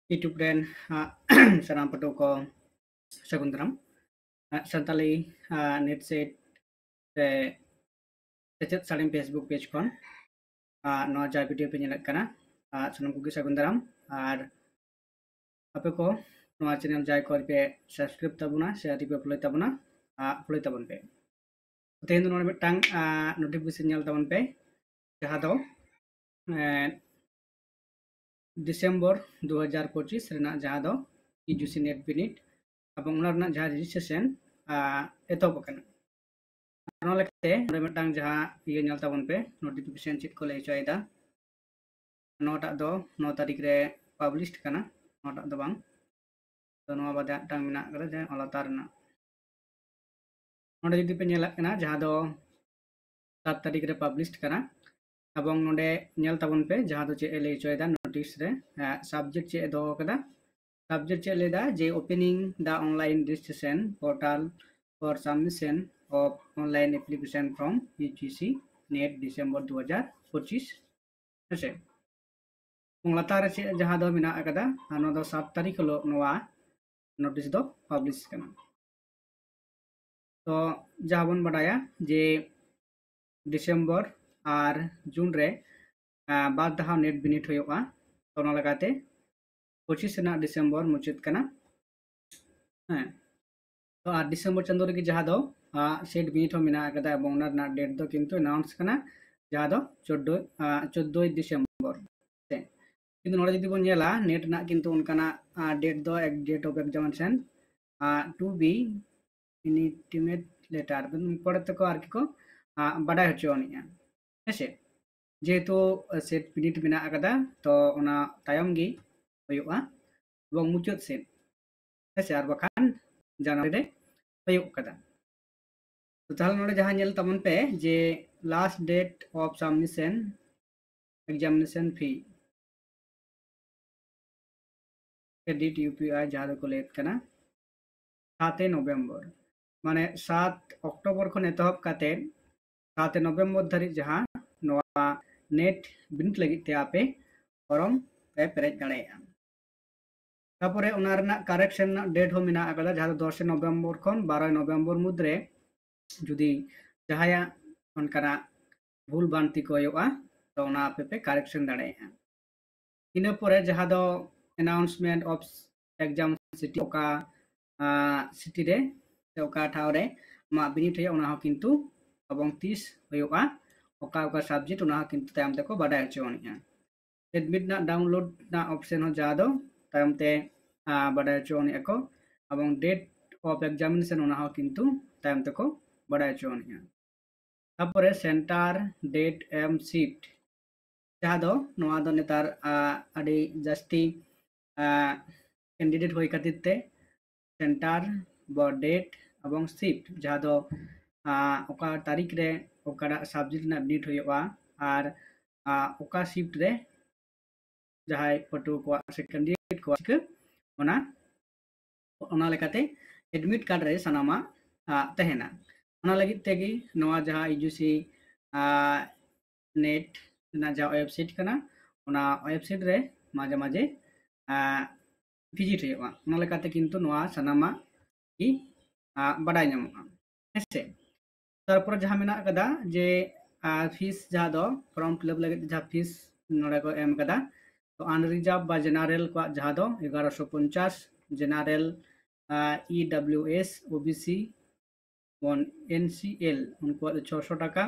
YouTube ren salam patu ko sagundaram santali net set se secet salim Facebook page kon no ja video pe nyelak kana sanam ko sagundaram ar ape ko no channel jai ko pe subscribe tabuna share pe upload tabuna upload tabun pe tehin no mitang notification nyal tabun pe jaha do December 2025 rena jaha do UGC net binit abang unar na jaha registration eto bakana ano lekte ore metang jaha iye nyal tabon pe notification chit ko lay choida nota do 9 tarik re published kana nota do bang to no bada tang mina kada je alatar na node jodi pe nyelak kana jaha do 7 tarik re published kana abang node nyal tabon pe jaha do che lay choida notice re subject che do kada subject che leda je opening the online registration portal for submission of online application from UGC net December 2025 ᱦᱮᱸᱥᱮ ᱞᱟᱛᱟᱨ ᱨᱮ ᱪᱮᱫ ᱡᱟᱦᱟᱸ ᱫᱚ ᱢᱮᱱᱟᱜ ᱟᱠᱟᱫᱟ ᱱᱚᱣᱟ ᱫᱚ 7 ᱛᱟᱹᱨᱤᱠᱷ ᱦᱤᱞᱳᱜ ᱱᱚᱣᱟ ᱱᱳᱴᱤᱥ ᱫᱚ ᱯᱟᱵᱞᱤᱥ ᱠᱟᱱᱟ ᱛᱚ ᱡᱟᱦᱟᱸ ᱵᱚᱱ ᱵᱟᱰᱟᱭᱟ ᱡᱮ ᱰᱤᱥᱮᱢᱵᱚᱨ ᱟᱨ ᱡᱩᱱ ᱨᱮ ᱵᱟᱨ ᱫᱷᱟᱣ ᱱᱮᱴ ᱵᱤᱱᱤᱰ ᱦᱩᱭᱩᱜᱼᱟ ᱛᱚ ᱚᱱᱟ ᱞᱮᱠᱟᱛᱮ 25 ᱨᱮᱱᱟᱜ ᱰᱤᱥᱮᱢᱵᱚᱨ ᱢᱩᱪᱟᱹᱫ ᱠᱟᱱᱟ ᱦᱮᱸ तो डिसेम्बर चंदो रे जहाँ दो सेट बिनिट हो मिना कदा बोंगना ना डेट दो किंतु अनाउंस करना जहाँ दो 14 डिसेम्बर किंतु नोडे जदि बोन नेला नेट ना किंतु उनकाना डेट दो एक date of examination to be intimate later पड़े तक आरकी को बाडाय होचोनिया हेसे जेहेतु सेट बिनिट मिना कदा तो ओना तायम गी होयुआ एवं मुचाद सेट हेसे आर बखान जनवरी रे होयुग कदा तो ताहले नोडे जहां नेल तमन पे जे last date of submission examination fee credit UPI जहां को लेत कना 7 नवंबर माने 7 अक्टोबर खन एतहब काते 7 नवंबर धरि जहां नोआ नेट बिनिट लगी ते आपे फॉर्म पे पेरेज दाड़ेया तापरे उना रना करेक्शन डेट हो मिना अकदा जहां 10 नवंबर खन 12 नवंबर मुद्रे जुदी जहाया उनकरा भूल बांति को होयुआ तो उना आपे पे करेक्शन दाड़ेया इना परे जहां दो अनाउंसमेंट ऑफ एग्जाम सिटी ओका सिटी रे ओका ठाव रे मा बिनिट होया उना हो किंतु अबंग 30 होयुआ ओका ओका सब्जेक्ट उना किंतु तायम ते को बाडाय होचोनिया एडमिट ना डाउनलोड ना ऑप्शन हो जा दो तायम ते बाडाय होचोनिया को अबंग डेट ऑफ एग्जामिनेशन उना हो किंतु तायम ते को बाडाय होचोनिया तापरे सेंटर डेट एम शिफ्ट जहाँ दो नोआ दो नेतार अडी जस्ती कैंडिडेट होई खातिर ते सेंटर ब डेट एवं शिफ्ट जहाँ दो ओका तारीख रे ओका सब्जेक्ट ना बिनिट होयुआ आर ओका शिफ्ट रे जहां पटु को से कैंडिडेट को ओना ओना लेकाते एडमिट कार्ड रे सनामा तहेना ओना लगी तेगी नोआ जहां यूजीसी नेट ना जहां वेबसाइट कना ओना वेबसाइट रे माजे माजे विजिट होयुआ ओना लेकाते किंतु नोआ सनामा की बाडाय नामोगा हेसे तारपर जहां मेना कदा जे फीस जहां दो फॉर्म फिलअप लगे जहां फीस नोडे को एम कदा तो अनरिजर्व बा जनरल को जहां दो 1150 general EWS OBC one NCL उनको 600 टाका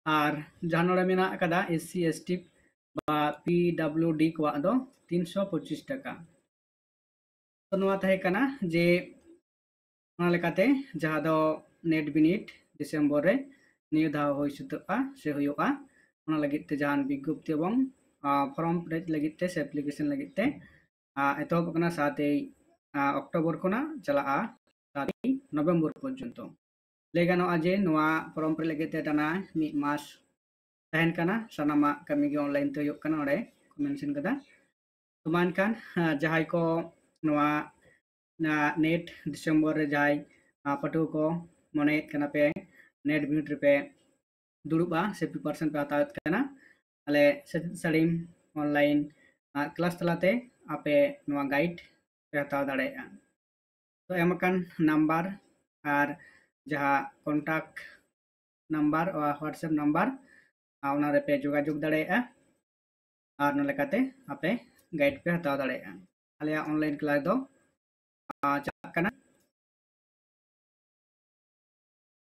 और जहां नोडे मेना कदा एससी एसटी बा पीडब्ल्यूडी को दो 325 टाका तो नोआ तहे कना जे ओना लेकाते जहां दो नेट बिनिट डिसेम्बर रे नियो धाव होई सुतुआ से होयुआ ओना लगित ते जहान विज्ञप्ति एवं फॉर्म पेज लगित ते से एप्लीकेशन लगित ते एतहब कना 7 अक्टोबर खना चला 7 नवंबर पर्यंत ले गानोआ जे नोआ फॉर्म पे लगित ते दाना मि मास तहन कना सनामा कमी गे ऑनलाइन ते होयुग कना ओडे मेंशन कदा तो मानकान जहाय को नोआ नेट डिसेम्बर रे जाय पटु को मने कना पे नेट बिनिट रे पे दुड़ुबा से प्रिपरेशन पे हतावत कना अले सड़ीम ऑनलाइन क्लास तलाते आपे नवा गाइड पे हताव दाड़ेया। तो एमकान नंबर और जहाँ कॉन्टैक्ट नंबर और व्हाट्सएप नंबर आउना रे पे जोगाजोग दाड़ेया और नलेकाते आपे गाइड पे हताव दाड़ेया। आलिया ऑनलाइन क्लास दो चलाक कना